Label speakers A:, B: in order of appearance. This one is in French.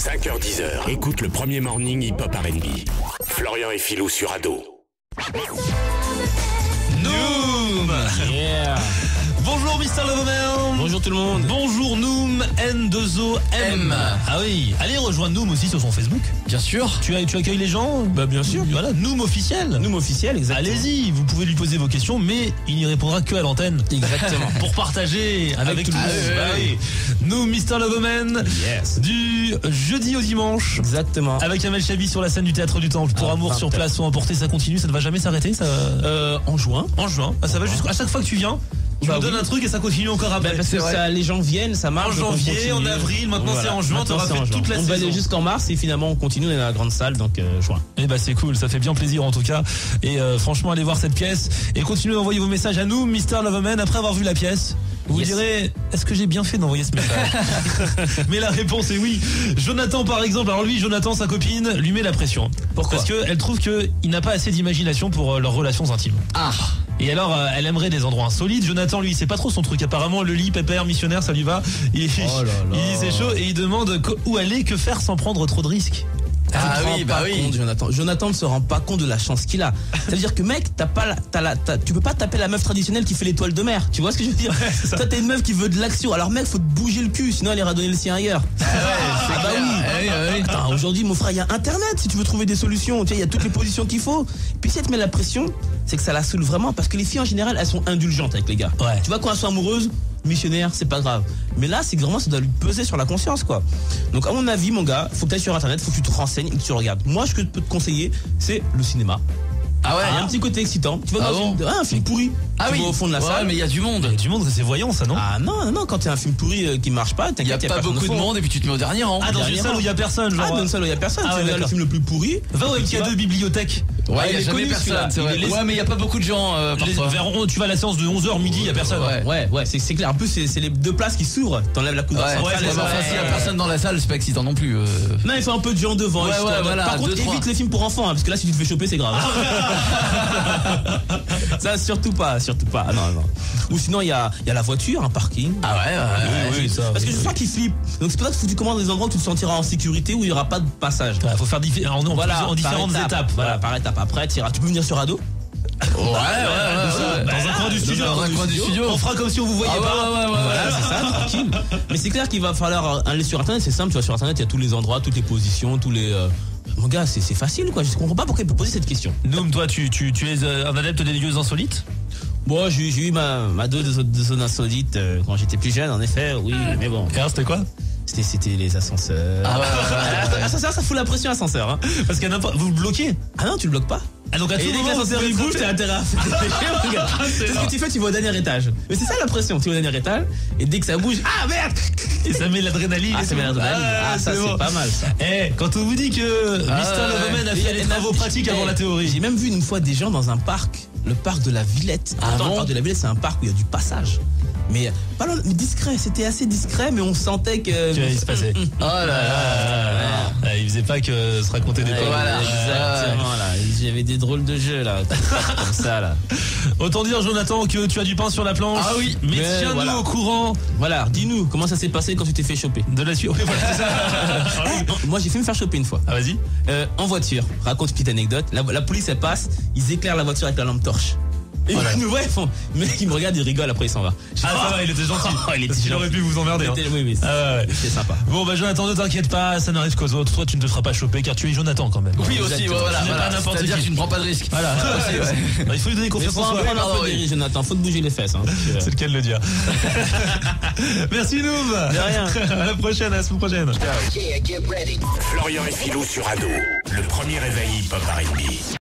A: 5h-10h, écoute le premier morning hip-hop R&B. Florian et Philou sur Ado.
B: Noom.
C: Yeah.
B: Bonjour Mr. Loverman.
C: Bonjour tout le monde.
B: Bonjour Noom, N2OM. Ah oui, allez rejoindre Noom aussi sur son Facebook.
C: Bien sûr.
B: Tu accueilles les gens?
C: Bah bien sûr.
B: Voilà, Noom officiel.
C: Noom officiel, exactement.
B: Allez-y, vous pouvez lui poser vos questions, mais il n'y répondra que à l'antenne.
C: Exactement.
B: Pour partager avec tout le monde. Bah oui. Noom, Mr. Loverman.
C: Yes.
B: Du jeudi au dimanche.
C: Exactement.
B: Avec Amel Chabi sur la scène du Théâtre du Temple. Pour amour sur place ou emporter, ça continue, ça ne va jamais s'arrêter, ça.
C: En juin.
B: En juin. Ah, ça va jusqu'à chaque fois que tu viens. Tu me donnes un truc et ça continue encore après.
C: Parce que ça, les gens viennent, ça marche.
B: En janvier, en avril, maintenant c'est en juin, t'auras fait toute la saison.
C: On va aller jusqu'en mars et finalement on continue dans la grande salle, donc juin.
B: Et bah c'est cool, ça fait bien plaisir en tout cas. Et franchement, allez voir cette pièce et continuez d'envoyer vos messages à nous, Mr. Loverman, après avoir vu la pièce. Vous direz, est-ce que j'ai bien fait d'envoyer ce message? Mais la réponse est oui. Jonathan par exemple, alors lui, Jonathan, sa copine, lui met la pression.
C: Pourquoi?
B: Parce qu'elle trouve qu'il n'a pas assez d'imagination pour leurs relations intimes.
C: Ah.
B: Et alors, elle aimerait des endroits insolites. Jonathan, lui, c'est pas trop son truc. Apparemment, le lit, pépère, missionnaire, ça lui va. Il dit c'est chaud et il demande où aller, que faire sans prendre trop de risques.
C: Ah oui, bah oui. Compte, Jonathan ne se rend pas compte de la chance qu'il a. C'est-à-dire que mec, tu peux pas taper la meuf traditionnelle qui fait l'étoile de mer. Tu vois ce que je veux dire? Toi t'es une meuf qui veut de l'action. Alors mec, faut te bouger le cul, sinon elle ira donner le sien ailleurs. Ah bah oui. Attends, aujourd'hui mon frère, il y a internet si tu veux trouver des solutions. Tu sais, il y a toutes les positions qu'il faut. Puis si elle te met la pression, c'est que ça la saoule vraiment parce que les filles en général, elles sont indulgentes avec les gars. Ouais. Tu vois, quand elles sont amoureuses, missionnaire, c'est pas grave. Mais là, c'est que vraiment, ça doit lui peser sur la conscience, quoi. Donc, à mon avis, mon gars, faut que tu ailles sur internet, faut que tu te renseignes et que tu regardes. Moi, ce que je peux te conseiller, c'est le cinéma. Ah ouais, il y a un petit côté excitant. Tu vas dans un film pourri. Ah oui, au fond de la salle.
D: Mais il y a du monde.
B: Il y a du monde, c'est voyant ça, non?
C: Ah non, quand il y a un film pourri qui marche pas,
D: il y a pas beaucoup de monde et puis tu te mets au dernier rang.
B: Ah, dans une salle où il y a personne, genre.
C: Ah, dans une salle où il y a personne, tu regardes le film le plus pourri.
B: Va au MK2 bibliothèque.
D: Ouais, il y a jamais personne, c'est vrai. Ouais, mais il y a pas beaucoup de gens parfois.
B: Tu vas à la séance de 11h midi, il y a personne.
C: Ouais, c'est clair. En plus, c'est les deux places qui s'ouvrent. T'enlèves la couverture centrale.
D: S'il y a personne dans la salle, c'est pas excitant non plus.
C: Non, il faut un peu de gens devant. Par contre, évite les films pour enfants, parce que là, si tu te fais choper, c'est grave. Ça, surtout pas. Ah, non. Ou sinon, il y a la voiture, un parking.
D: Ah ouais,
C: ça. Parce que je sens qu'ils flippent. Donc c'est pour ça qu'il faut que tu commandes des endroits où tu te sentiras en sécurité, où il n'y aura pas de passage.
B: Il faut faire en différentes étapes.
C: Voilà, par étapes. Après, tu peux venir sur Ado.
D: Ouais.
B: Dans un coin du studio. On fera comme si on vous voyait pas.
C: Voilà, c'est ça, tranquille. Mais c'est clair qu'il va falloir aller sur internet, c'est simple, tu vas sur internet, il y a tous les endroits, toutes les positions, tous les. Mon gars, c'est facile quoi, je comprends pas pourquoi il peut poser cette question.
B: Noom, toi, tu es un adepte des lieux insolites?
C: Bon, j'ai eu ma dose de zone insolite quand j'étais plus jeune, en effet, oui, mais bon.
B: Et alors, c'était quoi?
C: C'était les ascenseurs. Ascenseur, ça fout la pression, ascenseur. Hein.
B: Parce qu'à vous le bloquez.
C: Ah non, tu le bloques pas.
B: Ah donc à tout moment,
C: l'ascenseur il bouge, t'as intérêt à faire. C'est ce que tu fais, tu vas au dernier étage. Mais c'est ça la pression, tu vas au dernier étage et dès que ça bouge, ah merde!
B: Et ça met l'adrénaline.
C: Ah, ça met l'adrénaline. Ah, ça c'est pas mal ça.
B: Quand on vous dit que Mr. Loverman a fait les travaux pratiques avant la théorie.
C: J'ai même vu une fois des gens dans un parc, le parc de la Villette. Le parc de la Villette, c'est un parc où il y a du passage. Mais pas loin, mais discret, c'était assez discret, mais on sentait que.
B: Qu'est-ce qui se passait? Oh là là. Il faisait pas que se raconter des poèmes.
C: Voilà, exactement là. J'avais des drôles de jeux là, comme ça là.
B: Autant dire, Jonathan, que tu as du pain sur la planche.
C: Ah oui.
B: Mais tiens-nous au courant.
C: Voilà, dis-nous comment ça s'est passé quand tu t'es fait choper.
B: De la suite. Voilà, c'est ça.
C: Moi j'ai fait me faire choper une fois.
B: Ah vas-y.
C: En voiture, raconte une petite anecdote. La police elle passe, ils éclairent la voiture avec la lampe torche. Et ils nous voient, ils font. Le mec il me regarde, il rigole, après il s'en va.
B: Ça va, il était gentil. Il aurait pu vous emmerder.
C: Oui, c'est sympa.
B: Bon bah Jonathan, ne t'inquiète pas, ça n'arrive qu'aux autres. Toi tu ne te feras pas choper car tu es Jonathan quand même.
D: Oui aussi, voilà. C'est-à-dire que tu ne prends pas de risque.
B: Voilà. Il faut lui donner confiance en soi.
C: Jonathan, faut te bouger les fesses.
B: C'est le cas de le dire. Merci Noom.
C: De rien.
B: À la prochaine, à la semaine prochaine.
A: Florian et Philou sur Ado, le premier réveil hip-hop R&B.